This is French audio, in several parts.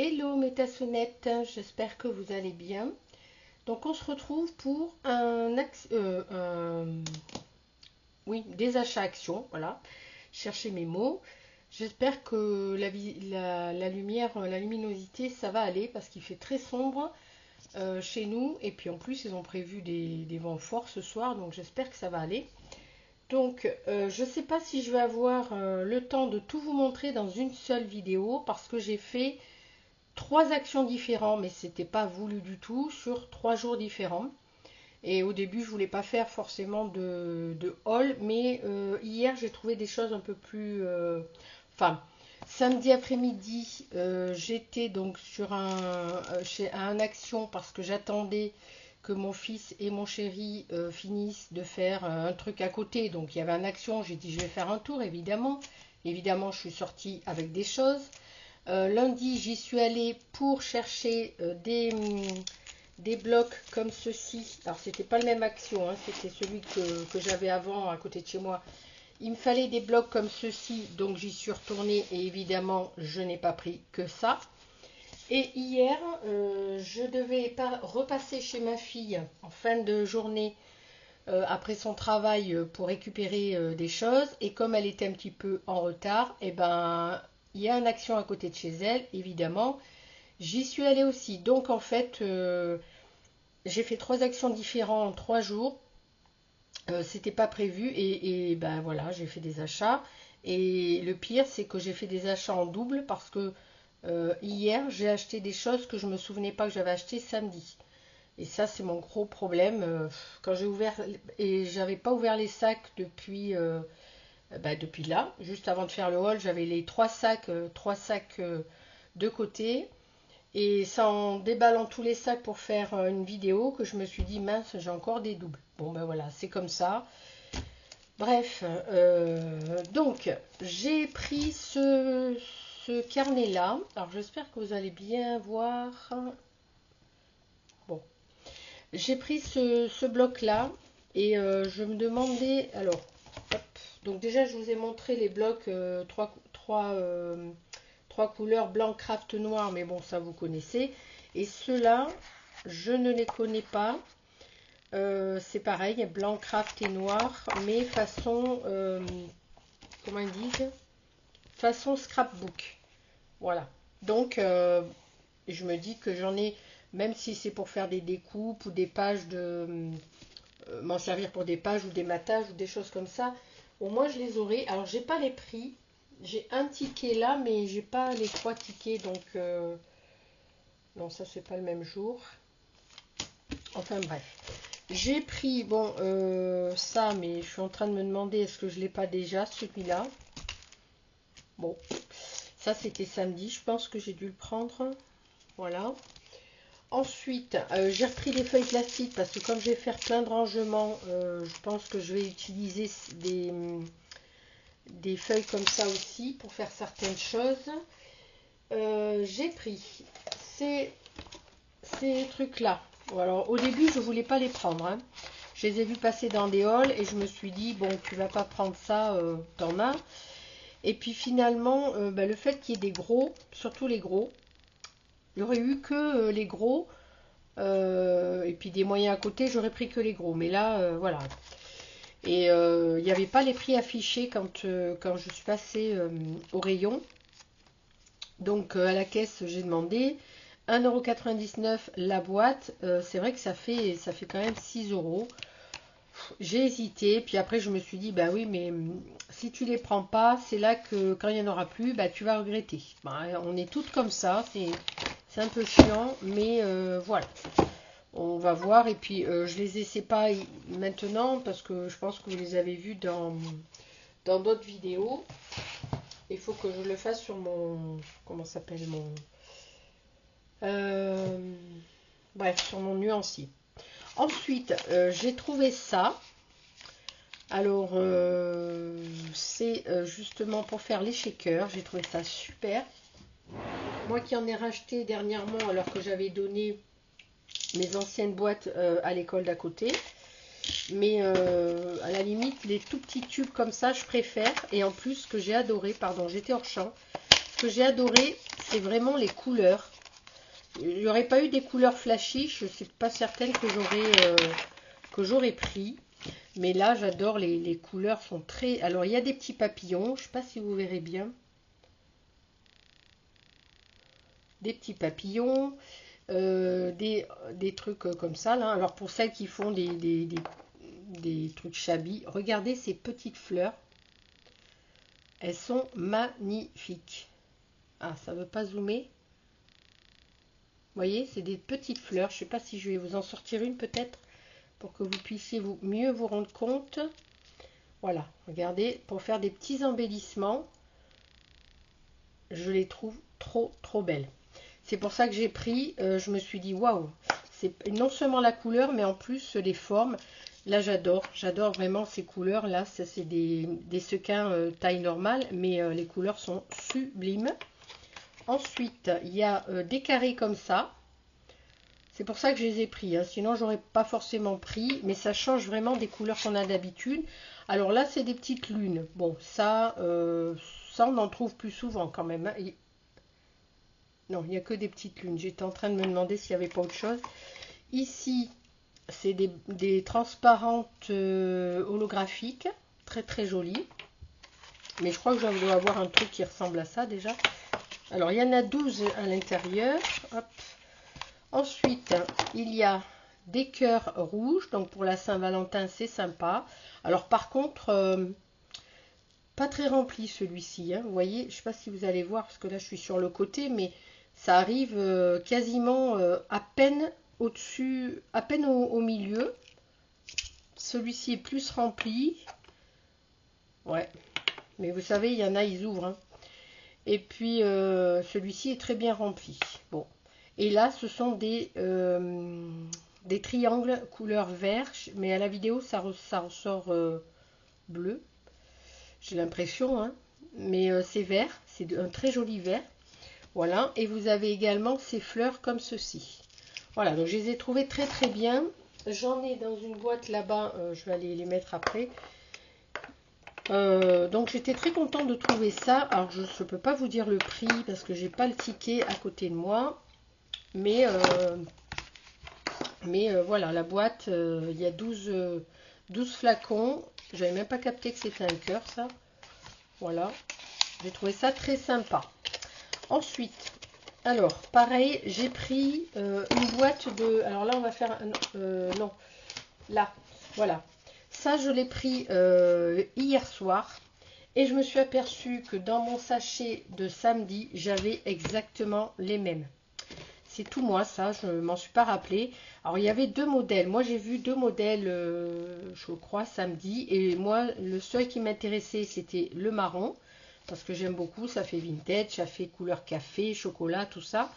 Hello mes tassonnettes, j'espère que vous allez bien. Donc on se retrouve pour des achats actions, voilà. Cherchez mes mots. J'espère que la lumière, la luminosité, ça va aller parce qu'il fait très sombre chez nous. Et puis en plus, ils ont prévu des vents forts ce soir, donc j'espère que ça va aller. Donc, je ne sais pas si je vais avoir le temps de tout vous montrer dans une seule vidéo parce que j'ai fait 3 actions différentes, mais c'était pas voulu du tout, sur 3 jours différents. Et au début, je voulais pas faire forcément de haul, mais hier, j'ai trouvé des choses un peu plus... Enfin, samedi après-midi, j'étais donc sur chez un action parce que j'attendais que mon fils et mon chéri finissent de faire un truc à côté. Donc, il y avait un action, j'ai dit je vais faire un tour, évidemment. Évidemment, je suis sortie avec des choses. Lundi, j'y suis allée pour chercher des blocs comme ceci. Alors, c'était pas le même action, hein, c'était celui que j'avais avant à côté de chez moi. Il me fallait des blocs comme ceci, donc j'y suis retournée et évidemment, je n'ai pas pris que ça. Et hier, je devais repasser chez ma fille en fin de journée après son travail pour récupérer des choses. Et comme elle était un petit peu en retard, et ben, il y a une action à côté de chez elle, évidemment. J'y suis allée aussi. Donc en fait, j'ai fait 3 actions différentes en 3 jours. C'était pas prévu et ben voilà, j'ai fait des achats. Et le pire, c'est que j'ai fait des achats en double parce que hier, j'ai acheté des choses que je me souvenais pas que j'avais acheté samedi. Et ça, c'est mon gros problème. Quand j'ai ouvert, et j'avais pas ouvert les sacs depuis là, juste avant de faire le haul, j'avais les 3 sacs de côté. Et c'est en déballant tous les sacs pour faire une vidéo que je me suis dit, mince, j'ai encore des doubles. Bon, ben voilà, c'est comme ça. Bref, donc, j'ai pris ce carnet-là. Alors, j'espère que vous allez bien voir. Bon, j'ai pris ce bloc-là et je me demandais, alors, hop, donc déjà je vous ai montré les blocs trois couleurs blanc, craft, noir, mais bon ça vous connaissez. Et ceux-là, je ne les connais pas. C'est pareil, blanc, craft et noir, mais façon, comment ils disent, façon scrapbook. Voilà. Donc, je me dis que j'en ai, même si c'est pour faire des découpes ou des pages m'en servir pour des pages ou des matages ou des choses comme ça, au moins je les aurai. Alors, j'ai pas les prix. J'ai un ticket là, mais j'ai pas les 3 tickets, donc non, ça c'est pas le même jour. Enfin bref. J'ai pris, bon, ça, mais je suis en train de me demander est-ce que je l'ai pas déjà, celui-là. Bon, ça c'était samedi, je pense que j'ai dû le prendre. Voilà. Ensuite, j'ai repris des feuilles plastiques parce que comme je vais faire plein de rangements, je pense que je vais utiliser des feuilles comme ça aussi pour faire certaines choses. J'ai pris ces trucs-là. Alors, au début, je voulais pas les prendre, hein. Je les ai vus passer dans des halls et je me suis dit, bon, tu vas pas prendre ça, t'en as. Et puis finalement, le fait qu'il y ait des gros, surtout les gros, il n'y aurait eu que les gros. Et puis des moyens à côté, j'aurais pris que les gros. Mais là, voilà. Et il n'y avait pas les prix affichés quand je suis passée au rayon. Donc à la caisse, j'ai demandé 1,99 € la boîte. C'est vrai que ça fait quand même 6 €. J'ai hésité, puis après je me suis dit, bah oui, mais si tu les prends pas, c'est là que quand il n'y en aura plus, bah tu vas regretter. Bah, on est toutes comme ça, c'est un peu chiant, mais voilà. On va voir, et puis je les essaie pas maintenant, parce que je pense que vous les avez vus dans d'autres vidéos. Il faut que je le fasse sur mon, comment ça s'appelle, bref, sur mon nuancier. Ensuite, j'ai trouvé ça. Alors, c'est justement pour faire les shakers. J'ai trouvé ça super. Moi qui en ai racheté dernièrement alors que j'avais donné mes anciennes boîtes à l'école d'à côté. Mais à la limite, les tout petits tubes comme ça, je préfère. Et en plus, ce que j'ai adoré, pardon, j'étais hors champ. que j'ai adoré, c'est vraiment les couleurs. Il n'y aurait pas eu des couleurs flashy, je ne suis pas certaine que j'aurais pris. Mais là, j'adore, les couleurs sont très... Alors, il y a des petits papillons, je ne sais pas si vous verrez bien. Des petits papillons, des trucs comme ça, là. Alors, pour celles qui font des trucs shabby, regardez ces petites fleurs. Elles sont magnifiques. Ah, ça ne veut pas zoomer. Vous voyez, c'est des petites fleurs. Je ne sais pas si je vais vous en sortir une peut-être pour que vous puissiez mieux vous rendre compte. Voilà, regardez, pour faire des petits embellissements, je les trouve trop belles. C'est pour ça que j'ai pris, je me suis dit, waouh, c'est non seulement la couleur, mais en plus les formes. Là, j'adore vraiment ces couleurs. Là, ça c'est des sequins taille normale, mais les couleurs sont sublimes. Ensuite, il y a des carrés comme ça. C'est pour ça que je les ai pris. Hein. Sinon, j'aurais pas forcément pris. Mais ça change vraiment des couleurs qu'on a d'habitude. Alors là, c'est des petites lunes. Bon, ça on en trouve plus souvent quand même. Hein. Non, il n'y a que des petites lunes. J'étais en train de me demander s'il n'y avait pas autre chose. Ici, c'est des transparentes holographiques. Très jolies. Mais je crois que je dois avoir un truc qui ressemble à ça déjà. Alors, il y en a 12 à l'intérieur. Hop. Ensuite, il y a des cœurs rouges. Donc, pour la Saint-Valentin, c'est sympa. Alors, par contre, pas très rempli celui-ci. Hein. Vous voyez, je ne sais pas si vous allez voir, parce que là, je suis sur le côté. Mais ça arrive quasiment à peine au-dessus, à peine au milieu. Celui-ci est plus rempli. Ouais. Mais vous savez, il y en a, ils ouvrent. Hein. Et puis, celui-ci est très bien rempli. Bon. Et là, ce sont des triangles couleur vert. Mais à la vidéo, ça ressort bleu. J'ai l'impression. Hein. Mais c'est vert. C'est un très joli vert. Voilà. Et vous avez également ces fleurs comme ceci. Voilà. Donc, je les ai trouvées très bien. J'en ai dans une boîte là-bas. Je vais aller les mettre après. Donc j'étais très contente de trouver ça. Alors je ne peux pas vous dire le prix parce que j'ai pas le ticket à côté de moi. Mais voilà, la boîte, il y a 12 flacons. J'avais même pas capté que c'était un cœur ça. Voilà. J'ai trouvé ça très sympa. Ensuite, alors pareil, j'ai pris une boîte de... Alors là on va faire... non, là, voilà. Ça, je l'ai pris hier soir et je me suis aperçue que dans mon sachet de samedi, j'avais exactement les mêmes. C'est tout moi, ça, je ne m'en suis pas rappelé. Alors, il y avait deux modèles. Moi, j'ai vu deux modèles, je crois, samedi. Et moi, le seul qui m'intéressait, c'était le marron. Parce que j'aime beaucoup, ça fait vintage, ça fait couleur café, chocolat, tout ça.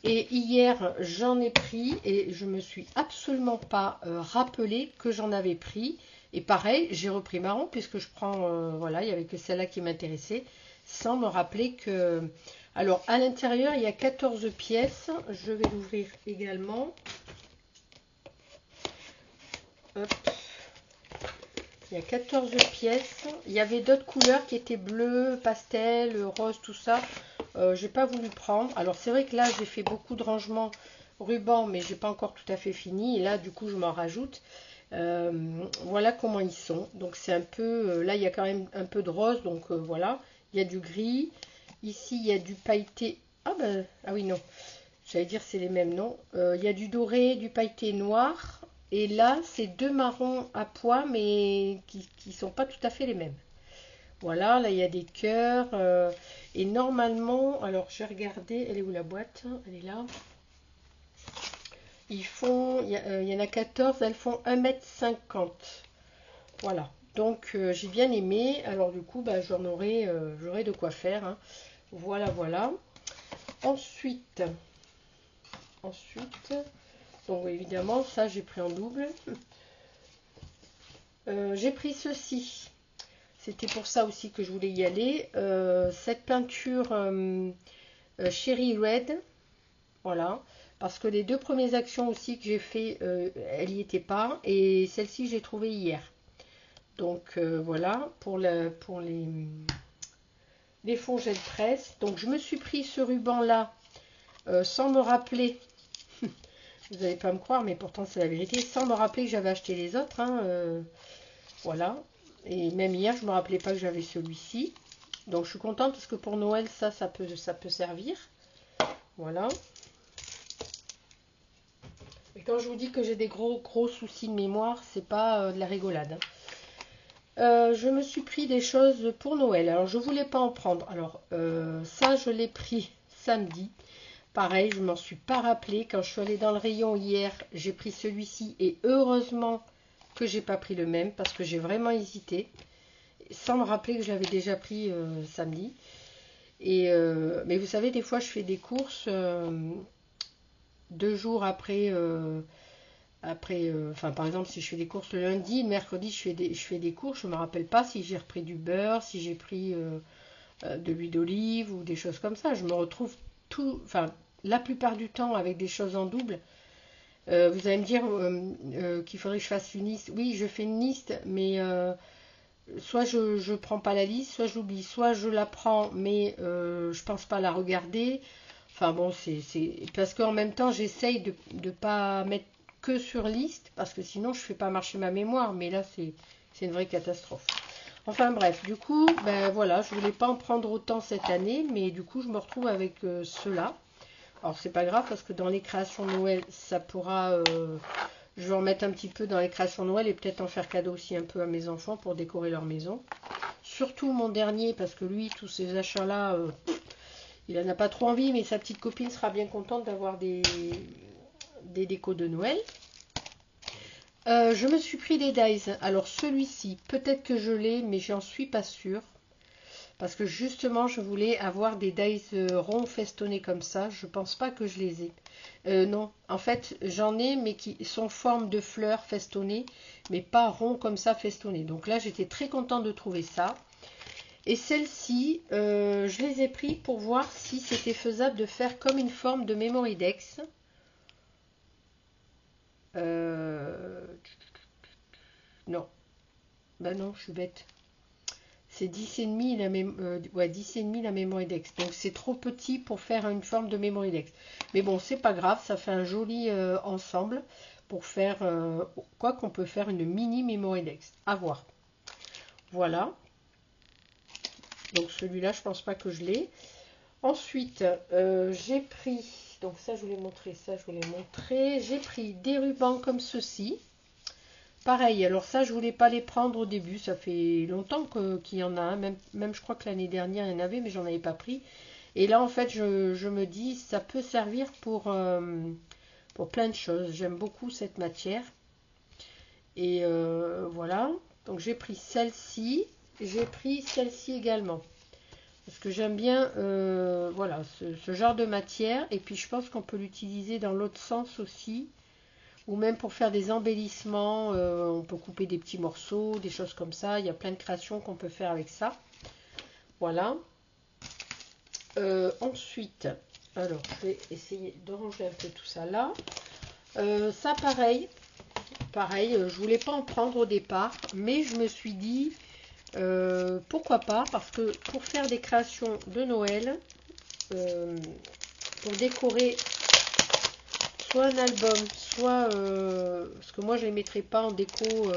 Et hier, j'en ai pris et je me suis absolument pas rappelé que j'en avais pris. Et pareil, j'ai repris marron puisque je prends, voilà, il n'y avait que celle-là qui m'intéressait, sans me rappeler que... Alors, à l'intérieur, il y a 14 pièces. Je vais l'ouvrir également. Hop. Il y a 14 pièces. Il y avait d'autres couleurs qui étaient bleues, pastel, rose, tout ça. J'ai pas voulu prendre. Alors c'est vrai que là j'ai fait beaucoup de rangements ruban, mais j'ai pas encore tout à fait fini. Et là du coup je m'en rajoute. Voilà comment ils sont. Donc c'est un peu... là il y a quand même un peu de rose. Donc voilà. Il y a du gris. Ici il y a du pailleté. Ah ben... Ah oui non. J'allais dire c'est les mêmes noms. Il y a du doré, du pailleté noir. Et là c'est deux marrons à pois, mais qui sont pas tout à fait les mêmes. Voilà, là il y a des cœurs. Et normalement, alors j'ai regardé, elle est où la boîte? Elle est là. Ils font, il y en a 14, elles font 1,50 m. Voilà, donc j'ai bien aimé. Alors du coup, bah, j'aurai de quoi faire. Hein. Voilà. Ensuite, donc évidemment, ça j'ai pris en double. J'ai pris ceci. C'était pour ça aussi que je voulais y aller. Cette peinture Cherry Red. Voilà. Parce que les deux premières actions aussi que j'ai fait, elles n'y étaient pas. Et celle-ci, j'ai trouvée hier. Donc voilà. Pour les les Fongel Press. Donc je me suis pris ce ruban là sans me rappeler. Vous n'allez pas me croire, mais pourtant c'est la vérité. Sans me rappeler que j'avais acheté les autres. Hein, voilà. Et même hier, je ne me rappelais pas que j'avais celui-ci. Donc je suis contente parce que pour Noël, ça peut servir. Voilà. Et quand je vous dis que j'ai des gros soucis de mémoire, c'est pas de la rigolade. Je me suis pris des choses pour Noël. Alors je voulais pas en prendre. Alors ça, je l'ai pris samedi. Pareil, je m'en suis pas rappelé. Quand je suis allée dans le rayon hier, j'ai pris celui-ci. Et heureusement que j'ai pas pris le même parce que j'ai vraiment hésité. Sans me rappeler que je l'avais déjà pris samedi. Et, mais vous savez, des fois, je fais des courses 2 jours après. Enfin, par exemple, si je fais des courses le lundi, le mercredi, je fais des courses. Je ne me rappelle pas si j'ai repris du beurre, si j'ai pris de l'huile d'olive ou des choses comme ça. Je me retrouve la plupart du temps avec des choses en double. Vous allez me dire qu'il faudrait que je fasse une liste. Oui, je fais une liste, mais soit je ne prends pas la liste, soit j'oublie, soit je la prends, mais je pense pas la regarder. Enfin bon, c'est parce qu'en même temps, j'essaye de ne pas mettre que sur liste, parce que sinon, je fais pas marcher ma mémoire. Mais là, c'est une vraie catastrophe. Enfin bref, du coup, ben voilà, je voulais pas en prendre autant cette année, mais du coup, je me retrouve avec cela. Alors, c'est pas grave, parce que dans les créations Noël, ça pourra... je vais en mettre un petit peu dans les créations Noël et peut-être en faire cadeau aussi un peu à mes enfants pour décorer leur maison. Surtout mon dernier, parce que lui, tous ces achats-là, il n'en a pas trop envie, mais sa petite copine sera bien contente d'avoir des décos de Noël. Je me suis pris des dies. Alors celui-ci, peut-être que je l'ai, mais j'en suis pas sûre. Parce que justement, je voulais avoir des dies ronds festonnés comme ça. Je pense pas que je les ai. Non, en fait, j'en ai, mais qui sont en forme de fleurs festonnées, mais pas ronds comme ça festonnés. Donc là, j'étais très contente de trouver ça. Et celle-ci, je les ai pris pour voir si c'était faisable de faire comme une forme de Memory Dex. Non, bah non, je suis bête. C'est 10,5 la Memory Dex. Donc c'est trop petit pour faire une forme de Memory Dex. Mais bon, c'est pas grave, ça fait un joli ensemble pour faire quoi qu'on peut faire une mini Memory Dex. À voir. Voilà. Donc celui-là, je pense pas que je l'ai. Ensuite, j'ai pris, donc ça je voulais montrer, j'ai pris des rubans comme ceci. Pareil, alors ça je voulais pas les prendre au début, ça fait longtemps qu'il y en a un, même je crois que l'année dernière il y en avait, mais j'en avais pas pris. Et là en fait je me dis, ça peut servir pour plein de choses, j'aime beaucoup cette matière. Et voilà, donc j'ai pris celle-ci, j'ai pris celle-ci également. Parce que j'aime bien voilà, ce genre de matière. Et puis je pense qu'on peut l'utiliser dans l'autre sens aussi. Ou même pour faire des embellissements. On peut couper des petits morceaux, des choses comme ça. Il y a plein de créations qu'on peut faire avec ça. Voilà. Ensuite, alors je vais essayer de ranger un peu tout ça là. Ça pareil. Pareil, je voulais pas en prendre au départ. Mais je me suis dit... pourquoi pas, parce que pour faire des créations de Noël, pour décorer soit un album, soit parce que moi je les mettrai pas en déco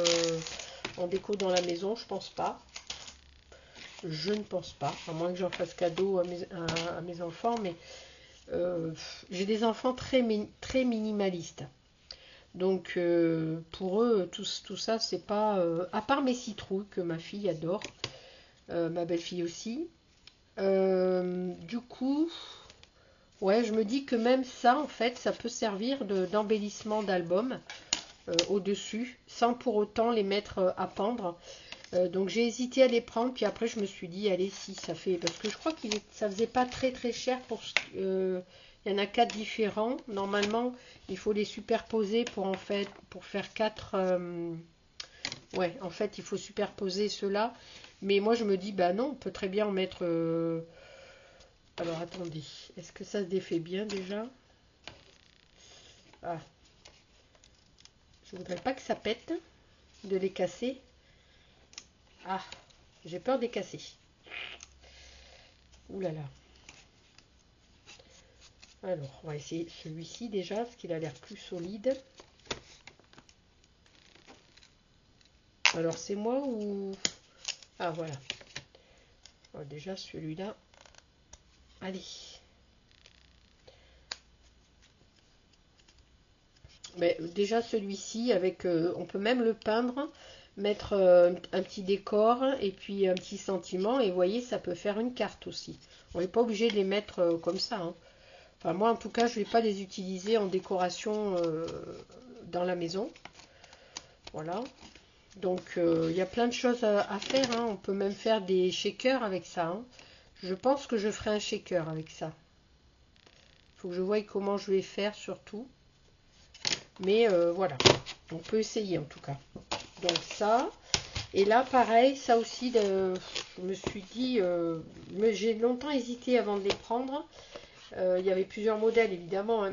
dans la maison, je pense pas. Je ne pense pas, à moins que j'en fasse cadeau à mes enfants, mais j'ai des enfants très minimalistes. Donc pour eux, tout ça, c'est pas... à part mes citrouilles que ma fille adore, ma belle-fille aussi. Du coup, ouais, je me dis que même ça, en fait, ça peut servir d'embellissement d'album au-dessus, sans pour autant les mettre à pendre. Donc j'ai hésité à les prendre, puis après je me suis dit, allez, si ça fait... Parce que je crois que ça faisait pas très cher pour... il y en a 4 différents. Normalement, il faut les superposer pour faire 4... ouais, en fait, il faut superposer ceux-là. Mais moi, je me dis, bah non, on peut très bien en mettre... alors, attendez. Est-ce que ça se défait bien, déjà? Ah. Je voudrais pas que ça pète de les casser. Ah, j'ai peur de les casser. Ouh là là. Alors, on va essayer celui-ci déjà, parce qu'il a l'air plus solide. Alors, c'est moi ou... Ah, voilà. Alors, déjà, celui-là. Allez. Mais déjà, celui-ci, avec, on peut même le peindre, mettre un petit décor et puis un petit sentiment. Et vous voyez, ça peut faire une carte aussi. On n'est pas obligé de les mettre comme ça, hein. Enfin, moi, en tout cas, je ne vais pas les utiliser en décoration dans la maison. Voilà. Donc, il y a plein de choses à faire, hein. On peut même faire des shakers avec ça, hein. Je pense que je ferai un shaker avec ça. Il faut que je voie comment je vais faire surtout. Mais voilà. On peut essayer en tout cas. Donc ça. Et là, pareil, ça aussi, je me suis dit... j'ai longtemps hésité avant de les prendre. Il y avait plusieurs modèles, évidemment, hein,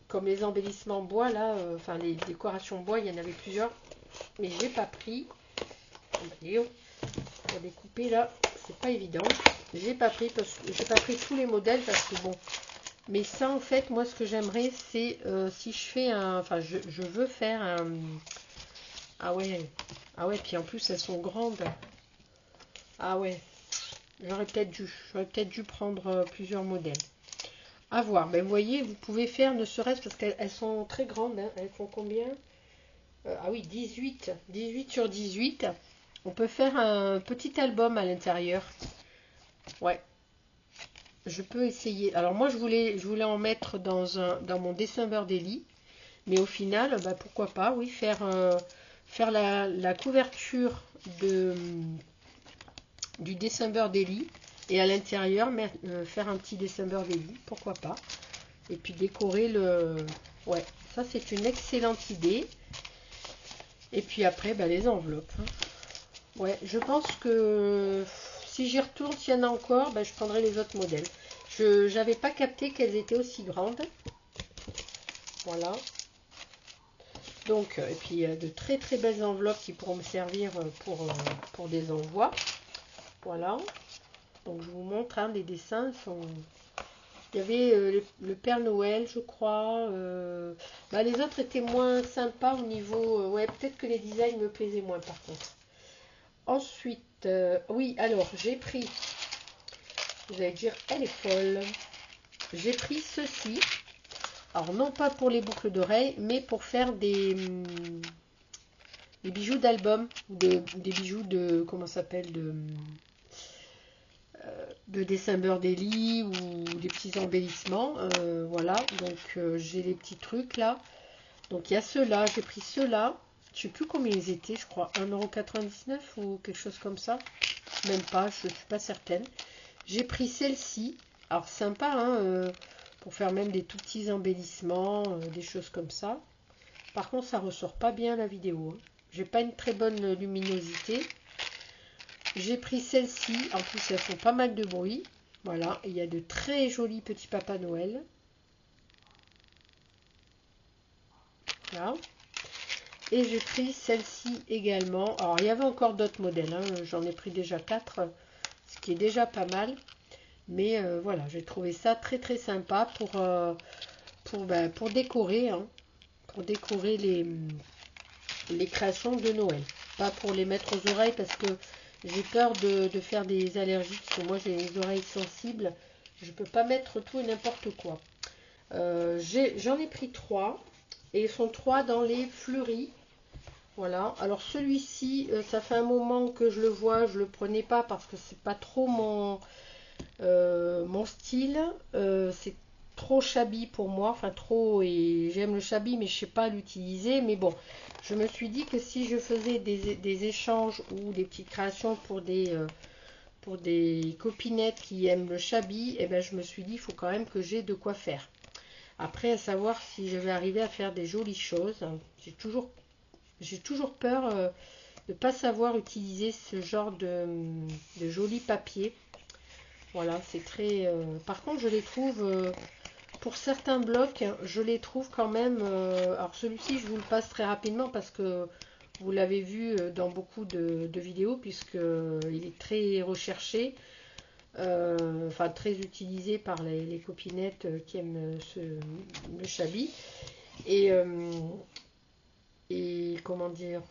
comme les embellissements bois, là. Enfin, les décorations bois, il y en avait plusieurs. Mais j'ai pas pris. Pour découper là, c'est pas évident. J'ai pas pris tous les modèles parce que bon. Mais ça en fait, moi ce que j'aimerais c'est si je fais un, enfin je veux faire un. Ah ouais, puis en plus elles sont grandes. Ah ouais, j'aurais peut-être dû prendre plusieurs modèles. À voir. Mais vous voyez, vous pouvez faire ne serait-ce parce qu'elles sont très grandes. Hein. Elles font combien? Ah oui, 18 sur 18. On peut faire un petit album à l'intérieur. Ouais, je peux essayer. Alors moi, je voulais en mettre dans mon December Daily. Mais au final, bah, pourquoi pas, oui, faire la couverture du December Daily. Et à l'intérieur, faire un petit December Daily. Pourquoi pas. Et puis décorer le... Ouais, ça c'est une excellente idée. Et puis après, bah, les enveloppes. Hein. Ouais, je pense que si j'y retourne, s'il y en a encore, bah, je prendrai les autres modèles. Je n'avais pas capté qu'elles étaient aussi grandes. Voilà. Donc, et puis il y a de très très belles enveloppes qui pourront me servir pour des envois. Voilà. Donc je vous montre, hein, les dessins sont... Il y avait le Père Noël, je crois. Bah, les autres étaient moins sympas au niveau... ouais, peut-être que les designs me plaisaient moins par contre. Ensuite, oui, alors j'ai pris... Vous allez dire, elle est folle. J'ai pris ceci. Alors, non pas pour les boucles d'oreilles, mais pour faire des bijoux d'album. Des bijoux de... Comment ça s'appelle de December Daily ou des petits embellissements. Voilà, donc j'ai les petits trucs là. Donc il y a ceux-là, j'ai pris ceux-là. Je sais plus combien ils étaient, je crois 1,99 € ou quelque chose comme ça. Même pas, je ne suis pas certaine. J'ai pris celle-ci. Alors sympa, hein, pour faire même des tout petits embellissements, des choses comme ça. Par contre, ça ressort pas bien la vidéo. Hein. J'ai pas une très bonne luminosité. J'ai pris celle-ci. En plus, elles font pas mal de bruit. Voilà, il y a de très jolis petits Papa Noël. Là. Et j'ai pris celle-ci également. Alors, il y avait encore d'autres modèles. Hein. J'en ai pris déjà 4, ce qui est déjà pas mal. Mais voilà, j'ai trouvé ça très très sympa pour décorer. Hein. Pour décorer les créations de Noël. Pas pour les mettre aux oreilles parce que j'ai peur de faire des allergies. Parce que moi, j'ai les oreilles sensibles. Je ne peux pas mettre tout et n'importe quoi. J'en ai pris 3. Et ils sont 3 dans les fleuris. Voilà. Alors celui-ci, ça fait un moment que je le vois. Je ne le prenais pas parce que c'est pas trop mon style. C'est trop shabby pour moi. Enfin trop. Et j'aime le shabby mais je ne sais pas l'utiliser. Mais bon, je me suis dit que si je faisais des échanges ou des petites créations pour des copinettes qui aiment le shabby, et ben je me suis dit il faut quand même que j'ai de quoi faire. Après, à savoir si je vais arriver à faire des jolies choses. J'ai toujours peur de ne pas savoir utiliser ce genre de jolis papiers. Voilà, c'est très... Par contre, je les trouve... pour certains blocs, je les trouve quand même... alors celui-ci, je vous le passe très rapidement parce que vous l'avez vu dans beaucoup de vidéos puisqu'il est très recherché. Enfin très utilisé par les copinettes qui aiment le Chabi. Et, comment dire,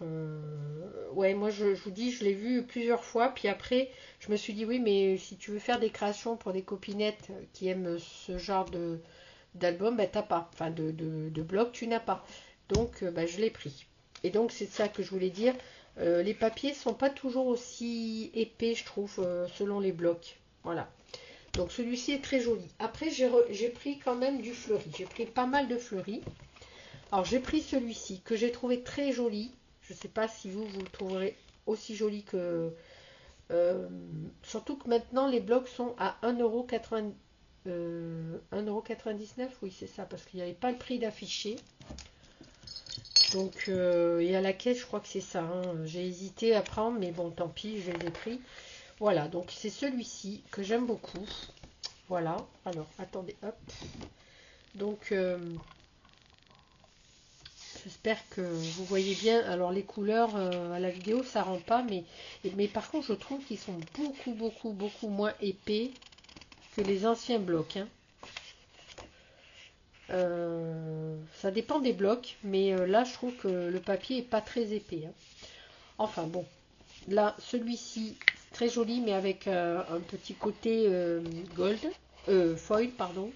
ouais, moi je vous dis, je l'ai vu plusieurs fois, puis après je me suis dit oui, mais si tu veux faire des créations pour des copinettes qui aiment ce genre d'album, ben t'as pas, enfin de blog tu n'as pas, donc ben, je l'ai pris. Et donc c'est ça que je voulais dire, les papiers sont pas toujours aussi épais je trouve selon les blocs, voilà. Donc celui-ci est très joli. Après j'ai pris quand même du fleuri, j'ai pris pas mal de fleuris. Alors j'ai pris celui-ci que j'ai trouvé très joli. Je ne sais pas si vous le trouverez aussi joli que... surtout que maintenant les blocs sont à 1,99 €. Oui c'est ça, parce qu'il n'y avait pas le prix d'affiché. Donc et à la caisse je crois que c'est ça. Hein. J'ai hésité à prendre mais bon tant pis, je les ai pris. Voilà, donc c'est celui-ci que j'aime beaucoup. Voilà, alors attendez, hop. Donc... j'espère que vous voyez bien. Alors les couleurs à la vidéo ça rend pas, mais par contre je trouve qu'ils sont beaucoup moins épais que les anciens blocs. Hein. Ça dépend des blocs, mais là je trouve que le papier est pas très épais. Hein. Enfin bon, là celui-ci très joli, mais avec un petit côté gold, foil pardon.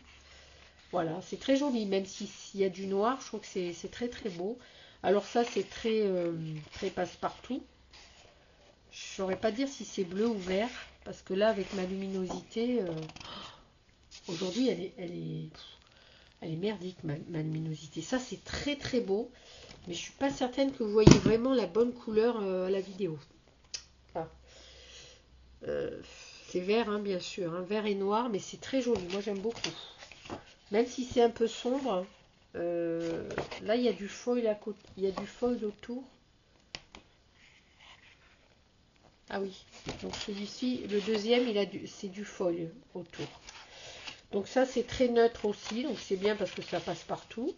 Voilà, c'est très joli, même s'il y a du noir, je trouve que c'est très beau. Alors ça, c'est très passe-partout. Je ne saurais pas dire si c'est bleu ou vert, parce que là, avec ma luminosité, aujourd'hui, elle est merdique, ma luminosité. Ça, c'est très beau, mais je ne suis pas certaine que vous voyez vraiment la bonne couleur à la vidéo. Ah. C'est vert, hein, bien sûr, hein, vert et noir, mais c'est très joli. Moi, j'aime beaucoup. Même si c'est un peu sombre, là il y a du foil à côté, il y a du foil autour. Ah oui, donc celui-ci, le deuxième, c'est du foil autour. Donc ça c'est très neutre aussi, donc c'est bien parce que ça passe partout.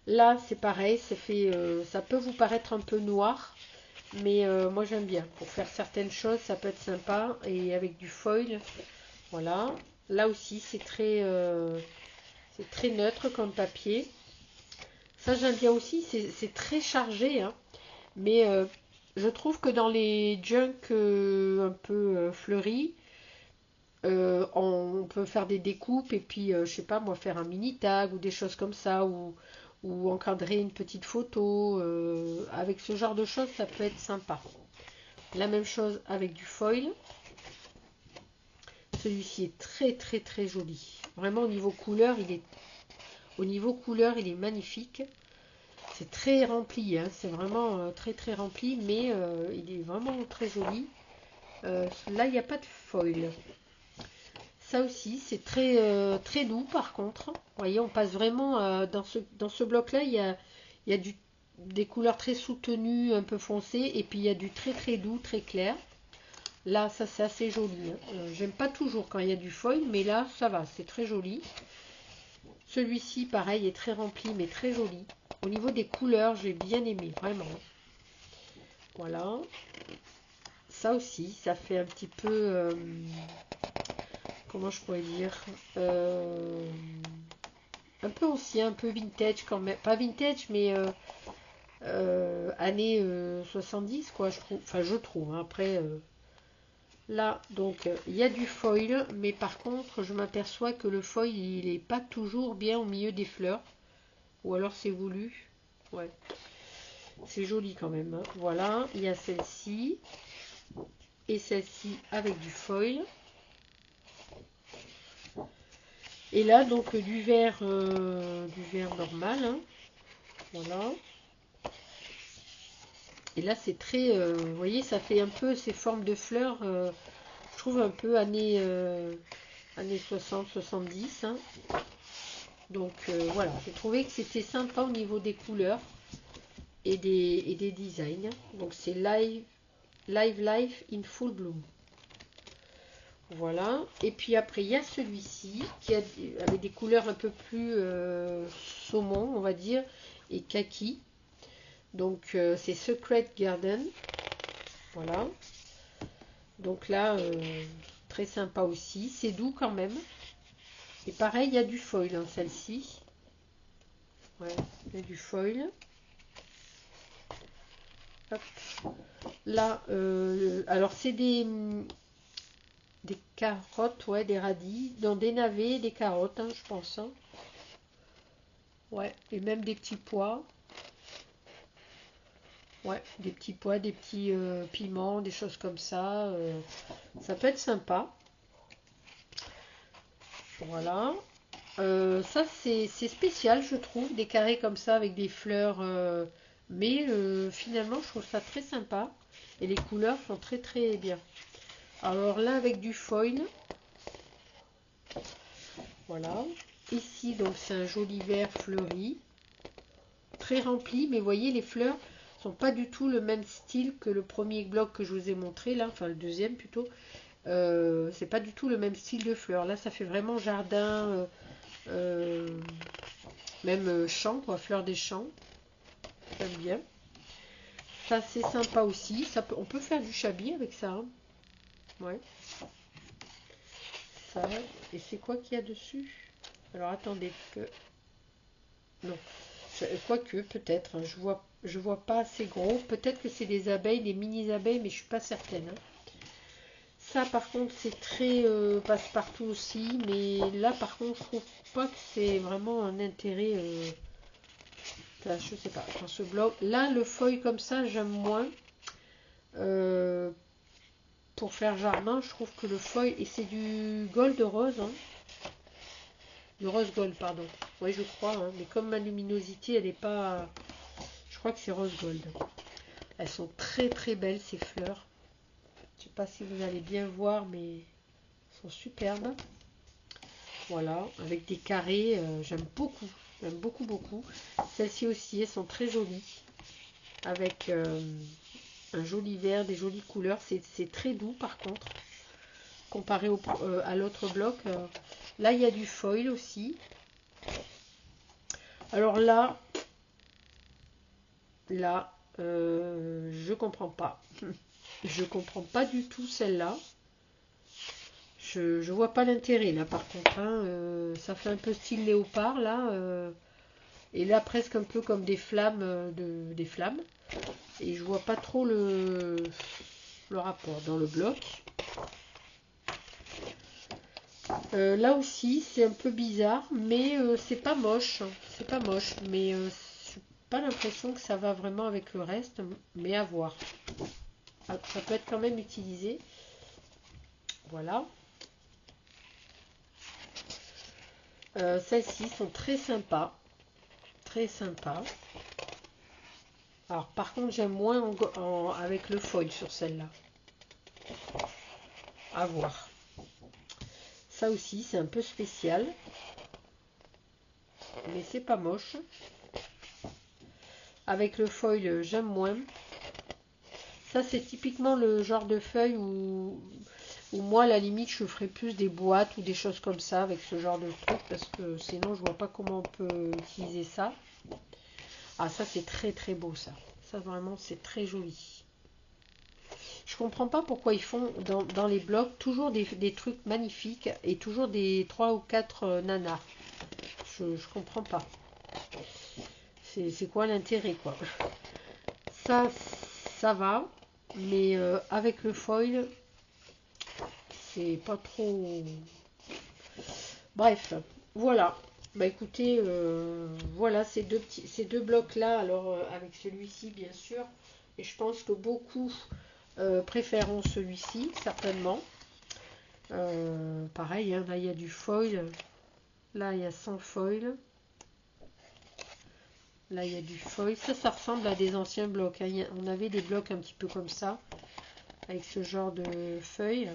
Là c'est pareil, ça peut vous paraître un peu noir, mais moi j'aime bien. Pour faire certaines choses, ça peut être sympa et avec du foil, voilà. Là aussi c'est très neutre comme papier. Ça j'aime bien aussi, c'est très chargé, hein. Mais je trouve que dans les junk un peu fleuris, on peut faire des découpes et puis, je sais pas moi, faire un mini tag ou des choses comme ça, ou encadrer une petite photo. Avec ce genre de choses, ça peut être sympa. La même chose avec du foil. Celui-ci est très joli. Vraiment au niveau couleur, il est magnifique. C'est très rempli, hein. C'est vraiment très rempli, mais il est vraiment très joli. Là, il n'y a pas de foil. Ça aussi, c'est très doux par contre. Vous voyez, on passe vraiment dans ce bloc-là, il y a des couleurs très soutenues, un peu foncées, et puis il y a du très doux, très clair. Là, ça c'est assez joli. Hein. J'aime pas toujours quand il y a du foil, mais là, ça va, c'est très joli. Celui-ci, pareil, est très rempli, mais très joli. Au niveau des couleurs, j'ai bien aimé, vraiment. Voilà. Ça aussi, ça fait un petit peu... comment je pourrais dire un peu ancien, un peu vintage quand même. Pas vintage, mais années 70, quoi, je trouve. Enfin, je trouve. Hein. Après, là, donc, il y a du foil, mais par contre, je m'aperçois que le foil, il n'est pas toujours bien au milieu des fleurs. Ou alors c'est voulu. Ouais. C'est joli quand même. Hein. Voilà, il y a celle-ci. Et celle-ci avec du foil. Et là, donc, du vert normal. Hein. Voilà. Et là, c'est très... vous voyez, ça fait un peu ces formes de fleurs. Je trouve un peu années 60-70. Hein. Donc, voilà. J'ai trouvé que c'était sympa au niveau des couleurs et des designs. Donc, c'est Live Life in Full Bloom. Voilà. Et puis après, il y a celui-ci qui avait des couleurs un peu plus saumon, on va dire, et kaki. Donc, c'est Secret Garden. Voilà. Donc là, très sympa aussi. C'est doux quand même. Et pareil, il y a du foil, hein, celle-ci. Ouais, il y a du foil. Hop. Là, alors c'est des carottes, ouais, des radis, dans des navets, des carottes, hein, je pense. Hein. Ouais, et même des petits pois. Ouais, des petits pois, des petits piments, des choses comme ça. Ça peut être sympa. Voilà. Ça, c'est spécial, je trouve, des carrés comme ça avec des fleurs. Mais finalement, je trouve ça très sympa. Et les couleurs sont très très bien. Alors là, avec du foil. Voilà. Ici, donc, c'est un joli vert fleuri. Très rempli, mais vous voyez, les fleurs sont pas du tout le même style que le premier bloc que je vous ai montré, là. Enfin, le deuxième plutôt. C'est pas du tout le même style de fleurs. Là, ça fait vraiment jardin, même champ, quoi, fleurs des champs. J'aime bien. Ça, c'est sympa aussi. On peut faire du chablis avec ça. Hein. Ouais. Ça. Et c'est quoi qu'il y a dessus? Alors, attendez que... Non. Quoique, peut-être. Hein, je vois pas assez gros. Peut-être que c'est des abeilles, des mini-abeilles, mais je suis pas certaine. Hein. Ça, par contre, c'est très passe-partout aussi. Mais là, par contre, je trouve pas que c'est vraiment un intérêt... Enfin, je sais pas. Dans ce bloc. Là, le foil comme ça, j'aime moins. Pour faire jardin, je trouve que le foil... Et c'est du gold rose. Hein. Du rose gold, pardon. Oui, je crois. Hein, mais comme ma luminosité, elle n'est pas... Je crois que c'est rose gold. Elles sont très très belles, ces fleurs. Je sais pas si vous allez bien voir, mais elles sont superbes. Voilà, avec des carrés, j'aime beaucoup. J'aime beaucoup, beaucoup. Celles-ci aussi, elles sont très jolies. Avec un joli vert, des jolies couleurs. C'est très doux, par contre. Comparé à l'autre bloc. Là, il y a du foil aussi. Alors là, je comprends pas. Je comprends pas du tout celle-là. Je vois pas l'intérêt là par contre. Hein, ça fait un peu style léopard là. Et là presque un peu comme des flammes. Des flammes. Et je vois pas trop le rapport dans le bloc. Là aussi c'est un peu bizarre. Mais c'est pas moche. C'est pas moche. Mais j'ai pas l'impression que ça va vraiment avec le reste. Mais à voir. Ça peut être quand même utilisé. Voilà. Celles-ci sont très sympas. Très sympas. Alors par contre j'aime moins avec le foil sur celle-là. À voir. Ça aussi c'est un peu spécial. Mais c'est pas moche. Avec le foil j'aime moins. Ça c'est typiquement le genre de feuille où moi à la limite je ferais plus des boîtes ou des choses comme ça avec ce genre de truc. Parce que sinon je vois pas comment on peut utiliser ça. Ah ça c'est très très beau ça. Ça vraiment c'est très joli. Je comprends pas pourquoi ils font dans les blogs toujours des trucs magnifiques et toujours des 3 ou 4 nanars. Je comprends pas. C'est quoi l'intérêt quoi? Ça va, mais avec le foil, c'est pas trop... Bref, voilà. Bah écoutez, voilà ces deux blocs là, alors avec celui-ci bien sûr. Et je pense que beaucoup préféreront celui-ci, certainement. Pareil, hein, là il y a du foil. Là il y a sans foil. Là il y a du foil. Ça ressemble à des anciens blocs. Hein. On avait des blocs un petit peu comme ça. Avec ce genre de feuilles.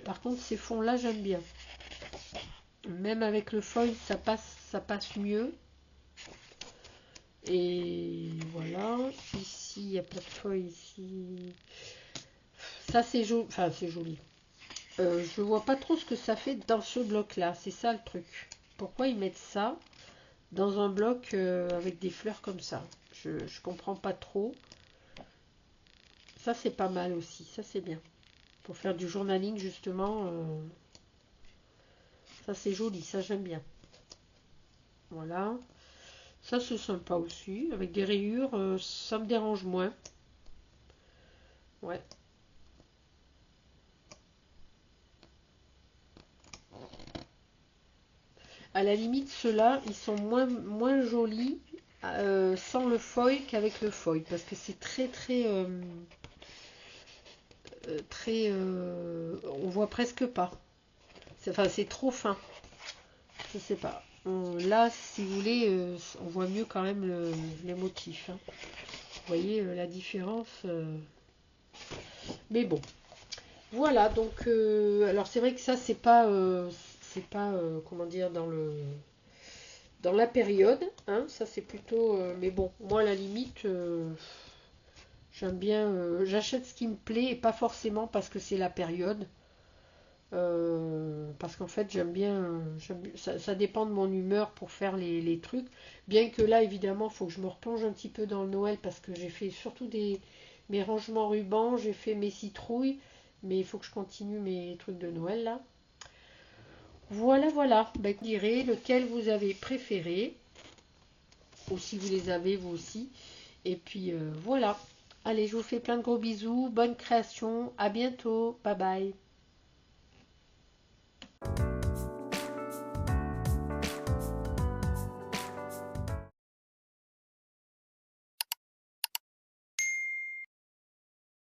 Par contre ces fonds là j'aime bien. Même avec le foil ça passe mieux. Et voilà. Ici il n'y a pas de foil ici. Ça c'est joli. Enfin c'est joli. Je vois pas trop ce que ça fait dans ce bloc là, c'est ça le truc. Pourquoi ils mettent ça dans un bloc avec des fleurs comme ça? Je comprends pas trop. Ça, c'est pas mal aussi. Ça, c'est bien. Pour faire du journaling, justement. Ça, c'est joli. Ça, j'aime bien. Voilà. Ça, c'est sympa aussi. Avec des rayures, ça me dérange moins. Ouais. À la limite, ceux-là, ils sont moins jolis sans le foil qu'avec le foil. Parce que c'est on voit presque pas. Enfin, c'est trop fin. Je sais pas. Là, si vous voulez, on voit mieux quand même les motifs. Hein. Vous voyez la différence. Mais bon. Voilà, donc alors c'est vrai que ça c'est pas comment dire dans la période, hein, ça c'est plutôt mais bon, moi à la limite j'aime bien j'achète ce qui me plaît et pas forcément parce que c'est la période. Parce qu'en fait ça dépend de mon humeur pour faire les trucs. Bien que là évidemment il faut que je me replonge un petit peu dans le Noël parce que j'ai fait surtout mes rangements rubans, j'ai fait mes citrouilles, mais il faut que je continue mes trucs de Noël là. Voilà, voilà. Ben, vous direz lequel vous avez préféré, ou si vous les avez vous aussi. Et puis voilà. Allez, je vous fais plein de gros bisous, bonne création, à bientôt, bye bye.